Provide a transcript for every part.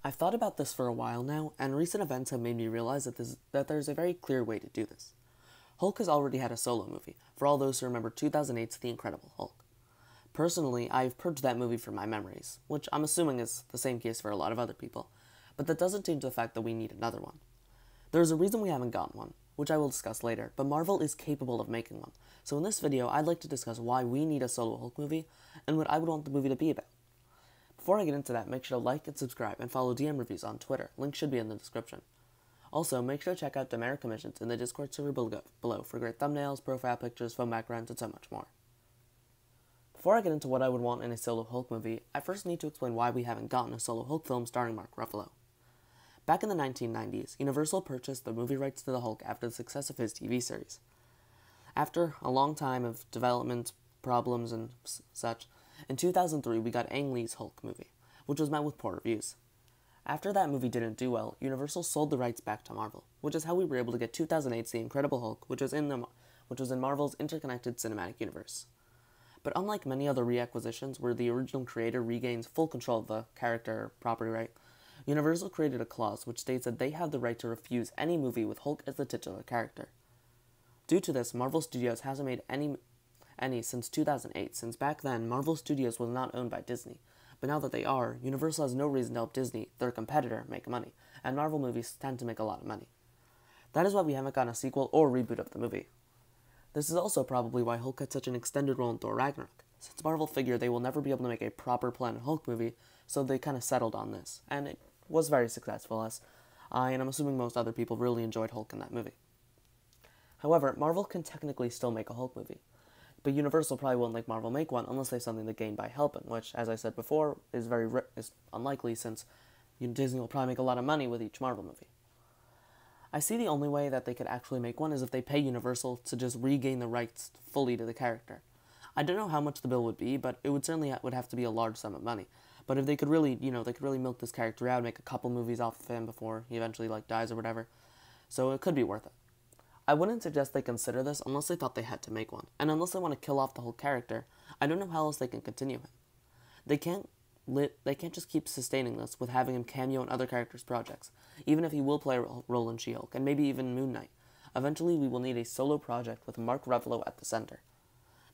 I've thought about this for a while now, and recent events have made me realize that there's a very clear way to do this. Hulk has already had a solo movie, for all those who remember 2008's The Incredible Hulk. Personally, I've purged that movie from my memories, which I'm assuming is the same case for a lot of other people, but that doesn't change the fact that we need another one. There's a reason we haven't gotten one, which I will discuss later, but Marvel is capable of making one, so in this video I'd like to discuss why we need a solo Hulk movie, and what I would want the movie to be about. Before I get into that, make sure to like and subscribe, and follow DM Reviews on Twitter, link should be in the description. Also, make sure to check out Demeric Commissions in the Discord server below for great thumbnails, profile pictures, phone backgrounds, and so much more. Before I get into what I would want in a solo Hulk movie, I first need to explain why we haven't gotten a solo Hulk film starring Mark Ruffalo. Back in the 1990s, Universal purchased the movie rights to the Hulk after the success of his TV series. After a long time of development, problems, and such, in 2003 we got Ang Lee's Hulk movie, which was met with poor reviews. After that movie didn't do well, Universal sold the rights back to Marvel, which is how we were able to get 2008's The Incredible Hulk, which was in Marvel's interconnected cinematic universe. But unlike many other reacquisitions where the original creator regains full control of the character or property right, Universal created a clause which states that they have the right to refuse any movie with Hulk as the titular character. Due to this, Marvel Studios hasn't made any since 2008, since back then Marvel Studios was not owned by Disney. But now that they are, Universal has no reason to help Disney, their competitor, make money, and Marvel movies tend to make a lot of money. That is why we haven't gotten a sequel or reboot of the movie. This is also probably why Hulk had such an extended role in Thor Ragnarok, since Marvel figured they will never be able to make a proper Planet Hulk movie, so they kind of settled on this, and it was very successful, as I, and I'm assuming most other people, really enjoyed Hulk in that movie. However, Marvel can technically still make a Hulk movie, but Universal probably won't let Marvel make one unless they have something to gain by helping, which, as I said before, is unlikely since Disney will probably make a lot of money with each Marvel movie. I see the only way that they could actually make one is if they pay Universal to just regain the rights fully to the character. I don't know how much the bill would be, but it would certainly would have to be a large sum of money. But if they could really, they could really milk this character out, make a couple movies off of him before he eventually, dies or whatever. So it could be worth it. I wouldn't suggest they consider this unless they thought they had to make one, and unless they want to kill off the whole character, I don't know how else they can continue him. They can't just keep sustaining this with having him cameo in other characters' projects, even if he will play a role in She-Hulk, and maybe even Moon Knight. Eventually, we will need a solo project with Mark Ruffalo at the center.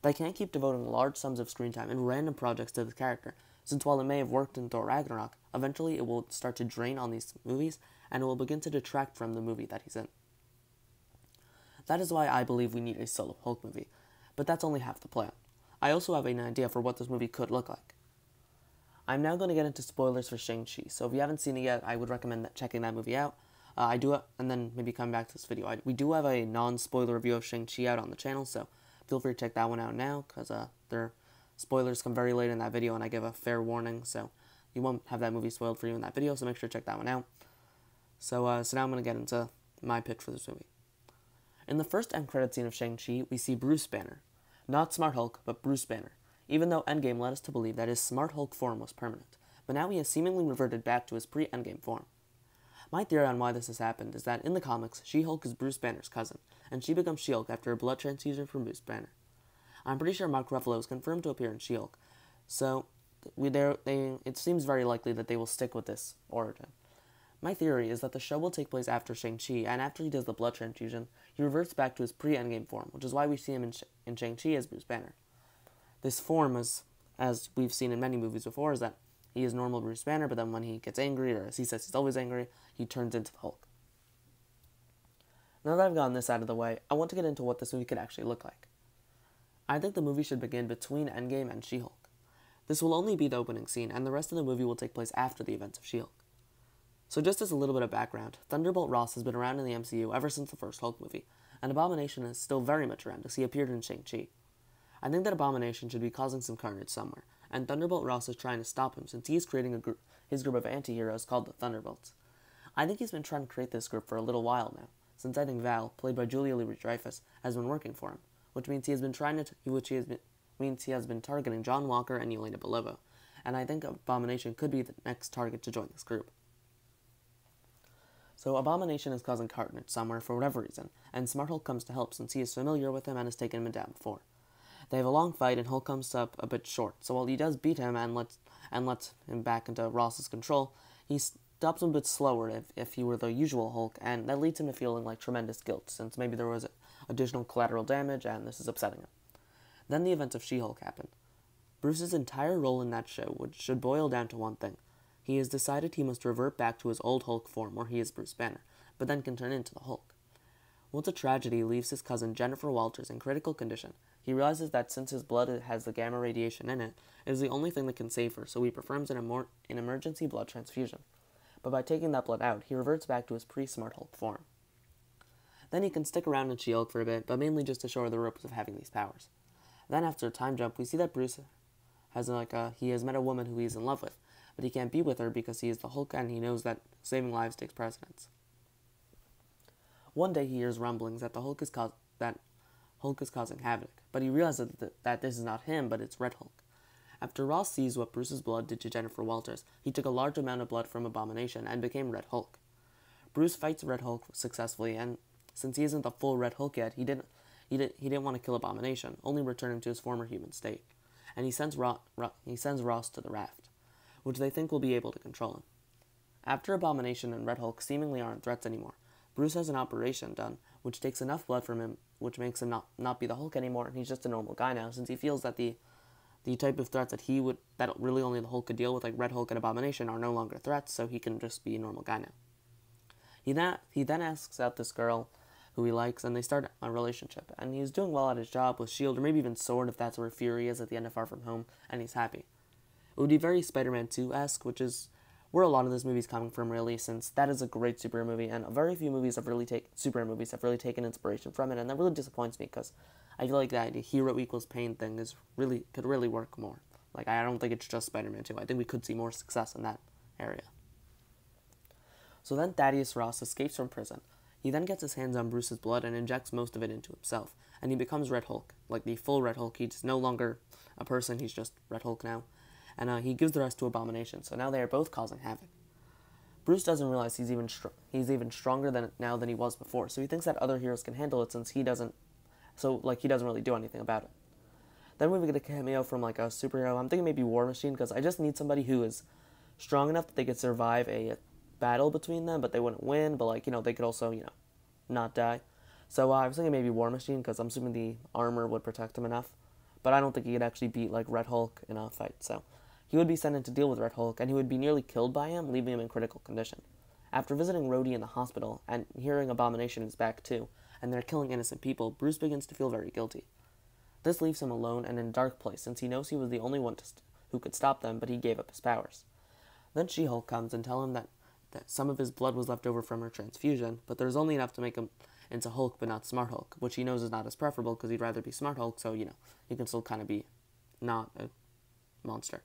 They can't keep devoting large sums of screen time and random projects to the character, since while it may have worked in Thor Ragnarok, eventually it will start to drain on these movies, and it will begin to detract from the movie that he's in. That is why I believe we need a solo Hulk movie, but that's only half the plan. I also have an idea for what this movie could look like. I'm now going to get into spoilers for Shang-Chi, so if you haven't seen it yet, I would recommend checking that movie out. And then maybe come back to this video. We do have a non-spoiler review of Shang-Chi out on the channel, so feel free to check that one out now, because their spoilers come very late in that video, and I give a fair warning, so you won't have that movie spoiled for you in that video, so make sure to check that one out. So now I'm going to get into my pitch for this movie. In the first end credit scene of Shang-Chi, we see Bruce Banner. Not Smart Hulk, but Bruce Banner, even though Endgame led us to believe that his Smart Hulk form was permanent, but now he has seemingly reverted back to his pre-Endgame form. My theory on why this has happened is that in the comics, She-Hulk is Bruce Banner's cousin, and she becomes She-Hulk after a blood transfusion from Bruce Banner. I'm pretty sure Mark Ruffalo is confirmed to appear in She-Hulk, so it seems very likely that they will stick with this origin. My theory is that the show will take place after Shang-Chi, and after he does the blood transfusion, he reverts back to his pre-Endgame form, which is why we see him in Shang-Chi as Bruce Banner. This form, as we've seen in many movies before, is that he is normal Bruce Banner, but then when he gets angry, or as he says he's always angry, he turns into the Hulk. Now that I've gotten this out of the way, I want to get into what this movie could actually look like. I think the movie should begin between Endgame and She-Hulk. This will only be the opening scene, and the rest of the movie will take place after the events of She-Hulk. So just as a little bit of background, Thunderbolt Ross has been around in the MCU ever since the first Hulk movie, and Abomination is still very much around as he appeared in Shang-Chi. I think that Abomination should be causing some carnage somewhere, and Thunderbolt Ross is trying to stop him since he is creating his group of anti-heroes called the Thunderbolts. I think he's been trying to create this group for a little while now, since I think Val, played by Julia Louis-Dreyfus, has been working for him, which means he has been targeting John Walker and Yelena Belova, and I think Abomination could be the next target to join this group. So Abomination is causing carnage somewhere for whatever reason, and Smart Hulk comes to help since he is familiar with him and has taken him down before. They have a long fight, and Hulk comes up a bit short, so while he does beat him and lets him back into Ross's control, he stops a bit slower if he were the usual Hulk, and that leads him to feeling like tremendous guilt, since maybe there was additional collateral damage, and this is upsetting him. Then the events of She-Hulk happen. Bruce's entire role in that show should boil down to one thing. He has decided he must revert back to his old Hulk form, where he is Bruce Banner, but then can turn into the Hulk. Once a tragedy leaves his cousin Jennifer Walters in critical condition, he realizes that since his blood has the gamma radiation in it, it is the only thing that can save her, so he performs an emergency blood transfusion. But by taking that blood out, he reverts back to his pre-Smart Hulk form. Then he can stick around in She-Hulk for a bit, but mainly just to show her the ropes of having these powers. Then after a time jump, we see that Bruce he has met a woman who he is in love with, but he can't be with her because he is the Hulk and he knows that saving lives takes precedence. One day he hears rumblings that Hulk is causing havoc, but he realizes that this is not him, but it's Red Hulk. After Ross sees what Bruce's blood did to Jennifer Walters, he took a large amount of blood from Abomination and became Red Hulk. Bruce fights Red Hulk successfully, and since he isn't the full Red Hulk yet, he didn't want to kill Abomination, only return him to his former human state, and he sends Ross to the raft, which they think will be able to control him. After Abomination and Red Hulk seemingly aren't threats anymore, Bruce has an operation done, which takes enough blood from him, which makes him not be the Hulk anymore, and he's just a normal guy now, since he feels that the type of threats that really only the Hulk could deal with, like Red Hulk and Abomination, are no longer threats, so he can just be a normal guy now. He then asks out this girl who he likes, and they start a relationship, and he's doing well at his job with S.H.I.E.L.D., or maybe even S.W.O.R.D. if that's where Fury is at the end of Far From Home, and he's happy. It would be very Spider-Man 2-esque, which is where a lot of this movie is coming from, really, since that is a great superhero movie, and very few superhero movies have really taken inspiration from it, and that really disappoints me, because I feel like that hero equals pain thing could really work more. Like, I don't think it's just Spider-Man 2. I think we could see more success in that area. So then Thaddeus Ross escapes from prison. He then gets his hands on Bruce's blood and injects most of it into himself, and he becomes Red Hulk, like the full Red Hulk. He's no longer a person, he's just Red Hulk now. And he gives the rest to Abomination, so now they are both causing havoc. Bruce doesn't realize he's even stronger than he was before, so he thinks that other heroes can handle it since he doesn't really do anything about it. Then we get a cameo from like a superhero. I'm thinking maybe War Machine, because I just need somebody who is strong enough that they could survive a battle between them, but they wouldn't win, but they could also, not die. So I was thinking maybe War Machine, because I'm assuming the armor would protect him enough, but I don't think he could actually beat like Red Hulk in a fight, so he would be sent in to deal with Red Hulk, and he would be nearly killed by him, leaving him in critical condition. After visiting Rhodey in the hospital, and hearing Abomination is back too, and they're killing innocent people, Bruce begins to feel very guilty. This leaves him alone and in a dark place, since he knows he was the only one who could stop them, but he gave up his powers. Then She-Hulk comes and tells him that some of his blood was left over from her transfusion, but there's only enough to make him into Hulk, but not Smart Hulk, which he knows is not as preferable, because he'd rather be Smart Hulk, so, he can still kind of be not a monster.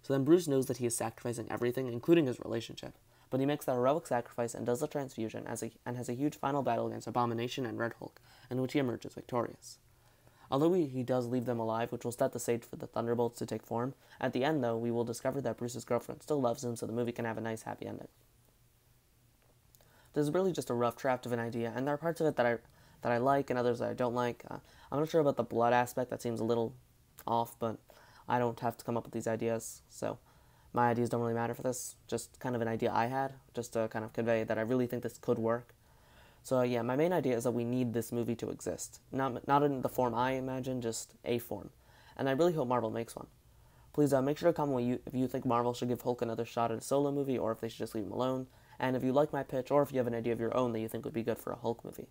So then Bruce knows that he is sacrificing everything, including his relationship, but he makes that heroic sacrifice and does the transfusion and has a huge final battle against Abomination and Red Hulk, in which he emerges victorious. Although he does leave them alive, which will set the stage for the Thunderbolts to take form, at the end, though, we will discover that Bruce's girlfriend still loves him, so the movie can have a nice happy ending. This is really just a rough draft of an idea, and there are parts of it that I like and others that I don't like. I'm not sure about the blood aspect. That seems a little off, but I don't have to come up with these ideas, so my ideas don't really matter for this. Just kind of an idea I had, just to kind of convey that I really think this could work. So yeah, my main idea is that we need this movie to exist. Not in the form I imagine, just a form. And I really hope Marvel makes one. Please make sure to comment if you think Marvel should give Hulk another shot at a solo movie, or if they should just leave him alone. And if you like my pitch, or if you have an idea of your own that you think would be good for a Hulk movie.